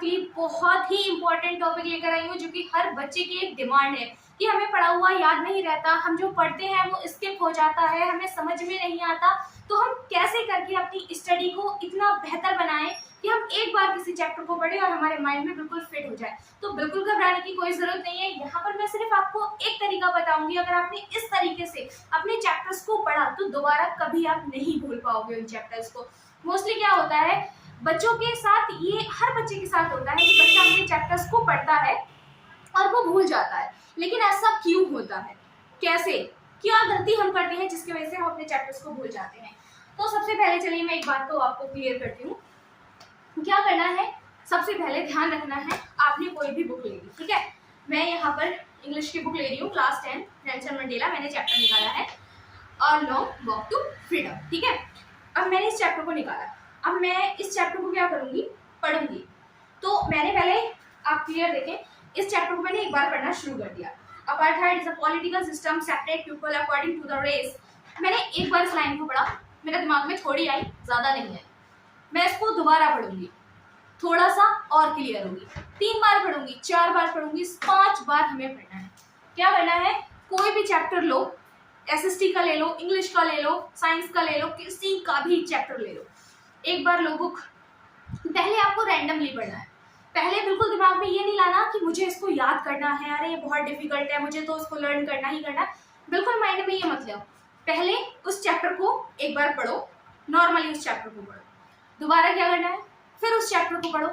आपके लिए बहुत ही इंपॉर्टेंट टॉपिक लेकर आई हूँ, जो कि हर बच्चे की एक डिमांड है कि हमें पढ़ा हुआ याद नहीं रहता, हम जो पढ़ते हैं वो स्किप हो जाता है, हमें समझ में नहीं आता। तो हम कैसे करके अपनी स्टडी को इतना बेहतर बनाएं कि हम एक बार किसी चैप्टर को पढ़ें और हमारे माइंड में बिल्कुल फिट हो जाए। तो बिल्कुल घबराने की कोई जरूरत नहीं है। यहाँ पर मैं सिर्फ आपको एक तरीका बताऊंगी। अगर आपने इस तरीके से अपने चैप्टर्स को पढ़ा तो दोबारा कभी आप नहीं भूल पाओगे उन चैप्टर्स को। मोस्टली क्या होता है बच्चों के साथ, ये हर बच्चे के साथ होता है कि बच्चा अपने चैप्टर्स को पढ़ता है और वो भूल जाता है। लेकिन ऐसा क्यों होता है, कैसे, क्या गलती हम करते हैं जिसकी वजह से हम अपने चैप्टर्स को भूल जाते हैं? तो सबसे पहले चलिए मैं एक बात को आपको क्लियर करती हूँ। क्या करना है, सबसे पहले ध्यान रखना है, आपने कोई भी बुक ले ली, ठीक है। मैं यहाँ पर इंग्लिश की बुक ले रही हूँ, क्लास 10 नेल्सन मंडेला, मैंने चैप्टर निकाला है और लॉन्ग वॉक टू फ्रीडम, ठीक है। अब मैंने इस चैप्टर को निकाला, अब मैं इस चैप्टर को क्या करूंगी, पढ़ूंगी। तो मैंने पहले, आप क्लियर देखें, इस चैप्टर को मैंने एक बार पढ़ना शुरू कर दिया। Apartheid is a political system separate people according to the race. मैंने एक बार इस लाइन को पढ़ा, मेरे दिमाग में थोड़ी आई, ज्यादा नहीं है। मैं इसको दोबारा पढ़ूंगी, थोड़ा सा और क्लियर होगी। 3 बार पढ़ूंगी, 4 बार पढ़ूंगी, 5 बार हमें पढ़ना है। क्या करना है, कोई भी चैप्टर लो, एसएसटी का ले लो, इंग्लिश का ले लो, साइंस का ले लो, किसी का भी चैप्टर ले लो, एक बार लो बुक। पहले आपको रैंडमली पढ़ना है। पहले बिल्कुल दिमाग में ये नहीं लाना कि मुझे इसको याद करना है, अरे ये बहुत डिफिकल्ट है, मुझे तो उसको लर्न करना ही करना। बिल्कुल माइंड में ये मत लो। पहले उस चैप्टर को एक बार पढ़ो, नॉर्मली उस चैप्टर को पढ़ो। दोबारा क्या करना है, फिर उस चैप्टर को पढ़ो,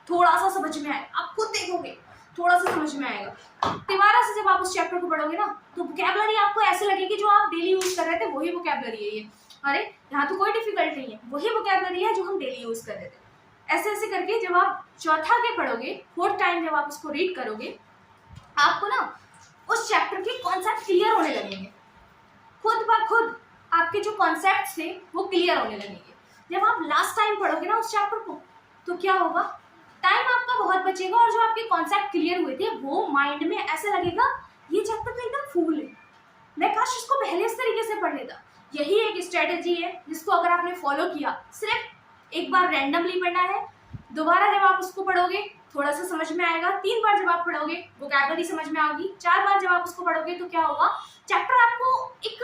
थोड़ा सा समझ में आए, आप खुद देखोगे थोड़ा सा समझ में आएगा। दोबारा से जब आप उस चैप्टर को पढ़ोगे ना, तो वोकैबुलरी आपको ऐसे लगेगी जो आप डेली यूज कर रहे थे वही वोकैबुलरी है ये। अरे यहाँ तो कोई डिफिकल्ट नहीं है, वही वोकैबुलरी है जो हम डेली यूज कर रहे थे। ऐसे ऐसे करके जब आप चौथा के पढ़ोगे, 4th टाइम जब आप उसको रीड करोगे, आपको ना उस चैप्टर के कॉन्सेप्ट क्लियर होने लगेंगे। खुद ब खुद आपके जो कॉन्सेप्ट थे वो क्लियर होने लगेंगे। जब आप लास्ट टाइम पढ़ोगे ना उस चैप्टर को, तो क्या होगा, टाइम आपका बहुत बचेगा और जो आपके कॉन्सेप्ट क्लियर हुए थे वो माइंड में ऐसा लगेगा ये चैप्टर तो एकदम फूल है, मैं काश इसको पहले इस तरीके से पढ़ लेता। यही एक स्ट्रेटेजी है जिसको अगर आपने फॉलो किया, सिर्फ एक बार रैंडमली पढ़ना है, दोबारा जब आप उसको पढ़ोगे थोड़ा सा समझ में आएगा, 3 बार जब आप पढ़ोगे वोकैबुलरी समझ में आएगी, 4 बार जब आप उसको पढ़ोगे तो क्या होगा, चैप्टर आपको एक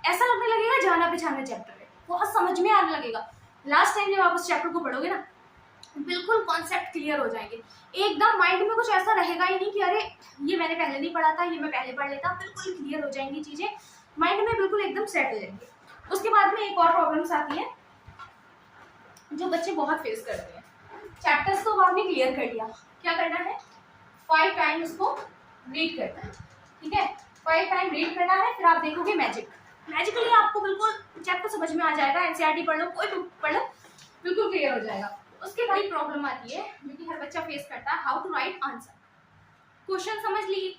ऐसा लगने लगेगा जाना पहचाना चैप्टर है, बहुत समझ में आने लगेगा। लास्ट टाइम जब आप उस चैप्टर को पढ़ोगे ना, बिल्कुल कॉन्सेप्ट क्लियर हो जाएंगे, एकदम माइंड में कुछ ऐसा रहेगा ही नहीं कि अरे ये मैंने पहले नहीं पढ़ा था, ये मैं पहले पढ़ लेता। बिल्कुल क्लियर हो जाएंगी चीजें, माइंड में बिल्कुल एकदम सेट हो जाएंगे। उसके बाद में एक और प्रॉब्लम्स आती है जो बच्चे बहुत फेस करते हैं। चैप्टर्स तो आपने क्लियर कर लिया, क्या करना है, 5 टाइम उसको रीड करना है, ठीक है। 5 टाइम रीड करना है, फिर आप देखोगे मैजिकली आपको बिल्कुल चैप्टर समझ में आ जाएगा। एनसीईआरटी पढ़ लो, कोई बुक पढ़ लो, बिल्कुल क्लियर हो जाएगा। उसके बाद प्रॉब्लम आती है जो कि हर बच्चा फेस करता है, how to write answer. Question समझ लिए,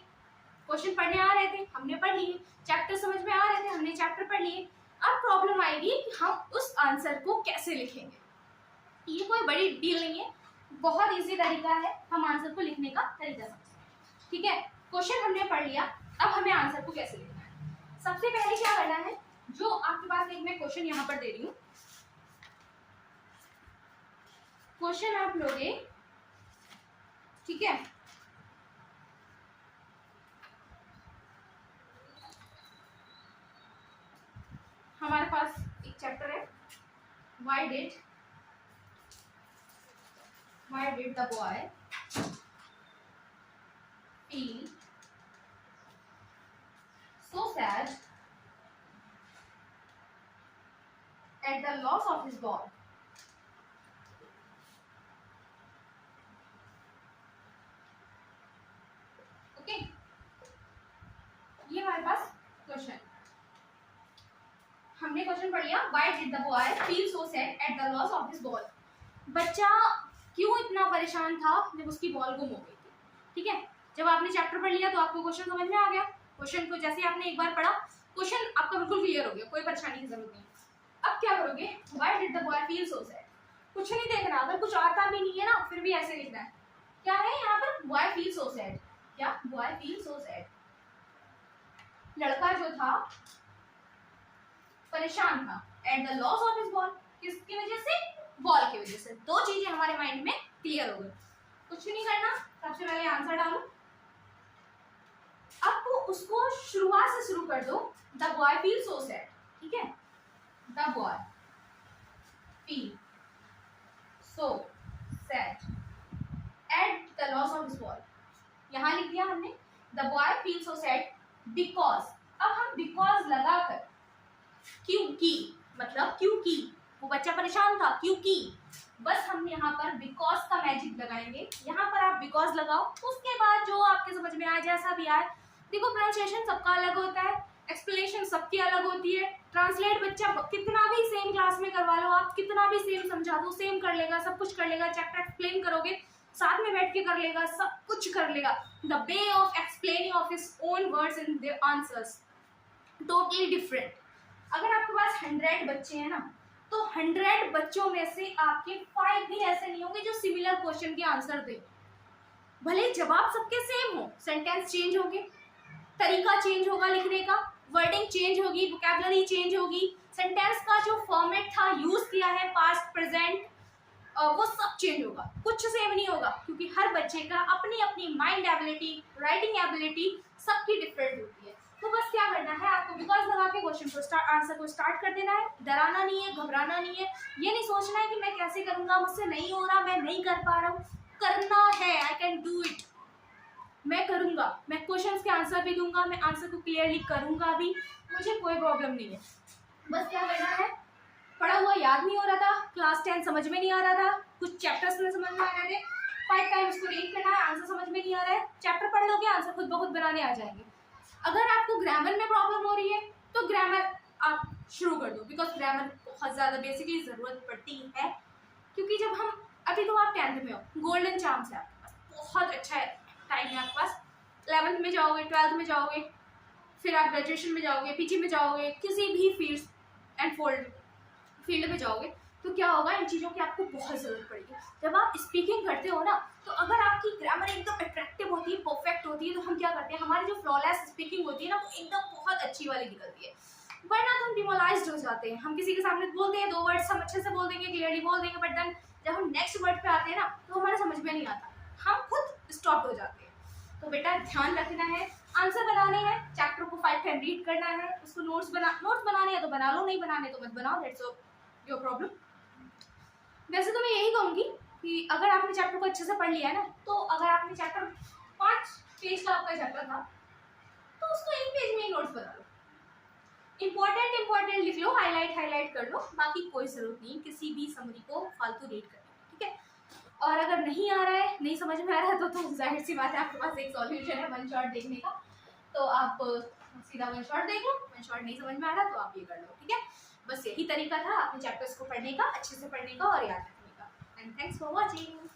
क्वेश्चन पढ़ने आ रहे थे, हमने पढ़ लिए, चैप्टर समझ में आ रहे थे, हमने चैप्टर पढ़ लिए। अब प्रॉब्लम आएगी कि हम उस आंसर को कैसे लिखेंगे। ये कोई बड़ी डील नहीं है, बहुत इजी तरीका है हम आंसर को लिखने का तरीका समझते, ठीक है। क्वेश्चन हमने पढ़ लिया, अब हमें आंसर को कैसे लिखना है। सबसे पहले क्या करना है, जो आपके पास एक मैं क्वेश्चन यहाँ पर दे रही हूँ, क्वेश्चन आप लोगे, ठीक है। हमारे पास एक चैप्टर है, why did the boy feel so sad at the loss of his ball? Okay, ये हमारे पास क्वेश्चन, हमने क्वेश्चन पढ़ लिया, why did the boy feel so sad at the loss of his ball? बच्चा क्यों इतना परेशान था जब उसकी बॉल गुम हो गई थी, ठीक है। जब आपने चैप्टर पढ़ लिया तो आपको क्वेश्चन समझ में आ गया। क्वेश्चन को जैसे आपने एक बार पढ़ा, क्वेश्चन आपका बिल्कुल क्लियर हो गया, कोई परेशानी की जरूरत नहीं। अब क्या करोगे, why did the boy feel so sad? कुछ नहीं देखना, अगर कुछ आता भी नहीं है ना फिर भी ऐसे लिखना है। क्या है यहाँ पर, boy feel so sad, क्या boy feel so sad, लड़का जो था परेशान था, at the loss of his ball, किसकी वजह से, बॉल की वजह से। 2 चीजें हमारे माइंड में क्लियर हो गए? कुछ नहीं करना, सबसे पहले आंसर डालो। अब उसको शुरुआत से शुरू कर दो। The boy feel so sad, ठीक है? The boy feel so sad at the loss of his boy. यहां लिख दिया हमने the boy feel so sad because. अब हम बिकॉज लगाकर, क्योंकि, मतलब क्योंकि वो बच्चा परेशान था, क्योंकि, बस हम यहाँ पर बिकॉज का मैजिक लगाएंगे। यहाँ पर आप बिकॉज लगाओ, उसके बाद जो आपके समझ में आए, जैसा भी आए। देखो प्रोनाउंसिएशन सबका अलग होता है, एक्सप्लेनेशन सबकी अलग होती है, ट्रांसलेट बच्चा कितना भी सेम क्लास में करवा लो, आप कितना भी सेम समझा दो, सेम कर लेगा, सब कुछ कर लेगा। चैप्टर एक्सप्लेन करोगे, साथ में बैठ के कर लेगा, सब कुछ कर लेगा। The way of explaining of his own words in their answers totally different. अगर आपके पास 100 बच्चे हैं ना, तो 100 बच्चों में से आपके 5 भी ऐसे नहीं होंगे जो सिमिलर क्वेश्चन के आंसर दे। भले जवाब सबके सेम हो, सेंटेंस चेंज होंगे, तरीका चेंज होगा लिखने का, वर्डिंग चेंज होगी, वोकैबुलरी चेंज होगी, सेंटेंस का जो फॉर्मेट था, यूज किया है, पास्ट प्रेजेंट, वो सब चेंज होगा, कुछ सेम नहीं होगा, क्योंकि हर बच्चे का अपनी अपनी माइंड एबिलिटी, राइटिंग एबिलिटी सबकी डिफरेंट होती है। तो बस क्या करना है, आपको बिकॉज लगा के क्वेश्चन को आंसर को स्टार्ट कर देना है। डराना नहीं है, घबराना नहीं है, ये नहीं सोचना है कि मैं कैसे करूंगा, मुझसे नहीं हो रहा, मैं नहीं कर पा रहा हूँ। करना है, आई कैन डू इट, मैं करूंगा, मैं क्वेश्चंस के आंसर भी दूंगा, मैं आंसर को क्लियरली करूंगा भी, मुझे कोई प्रॉब्लम नहीं है। बस क्या करना है, पढ़ा हुआ याद नहीं हो रहा था, क्लास 10 समझ में नहीं आ रहा था, कुछ चैप्टर्स में समझ में आ रहे थे, 5 टाइम्स उसको रीड करना है, आंसर समझ में नहीं आ रहा है, चैप्टर पढ़ लोगे, आंसर खुद ब खुद बनाने आ जाएंगे। अगर आपको ग्रामर में प्रॉब्लम हो रही है, तो ग्रामर आप शुरू कर दो, बिकॉज ग्रामर बहुत ज़्यादा बेसिकली ज़रूरत पड़ती है। क्योंकि जब हम, अभी तो आप 10th में हो, गोल्डन चांस है आपके पास, बहुत अच्छा टाइम है आपके पास। 11th में जाओगे, 12th में जाओगे, फिर आप ग्रेजुएशन में जाओगे, पीजी में जाओगे, किसी भी फील्ड में जाओगे, तो क्या होगा, इन चीज़ों की आपको बहुत ज़रूरत पड़ेगी। जब आप स्पीकिंग करते हो ना, तो अगर आपकी ग्रामर एकदम अट्रैक्टिव होती है, परफेक्ट होती है, तो हम क्या करते हैं, हमारी जो फ्लॉलेस स्पीकिंग होती है ना, वो एकदम बहुत अच्छी वाली निकलती है। वरना तो हम डिमोलाइज्ड हो जाते हैं, हम किसी के सामने बोलते हैं, 2 वर्ड्स हम अच्छे से बोल देंगे, क्लियरली बोल देंगे, बट देन जब हम नेक्स्ट वर्ड पे आते हैं ना, तो हमारे समझ में नहीं आता, हम खुद स्टॉप हो जाते हैं। तो बेटा ध्यान रखना है, आंसर बनाने हैं, चैप्टर को 5 टाइम रीड करना है, उसको नोट्स बनाने हैं तो बना लो, नहीं बनाने तो मत बनाओ, दैट्स योर प्रॉब्लम। वैसे तो मैं यही कहूँगी कि अगर आपने चैप्टर को अच्छे से पढ़ लिया है ना, तो अगर आपने चैप्टर 5 पेज का आपका चैप्टर था, तो उसको 1 पेज में ही नोट्स बना लो, इंपॉर्टेंट लिख लो, हाईलाइट कर लो, बाकी कोई जरूरत नहीं किसी भी समरी को फालतू रीड करने की, ठीक है? और अगर नहीं आ रहा है, नहीं समझ में आ रहा है, तो जाहिर सी बात है, आपके पास एक सॉल्यूशन है, वन शॉट देखने का, तो आप सीधा वन शॉट देख लो। वन शॉट नहीं समझ में आ रहा तो आप ये कर लो, ठीक है? बस यही तरीका था अपने चैप्टर्स को पढ़ने का, अच्छे से पढ़ने का और याद रखने का। And thanks for watching.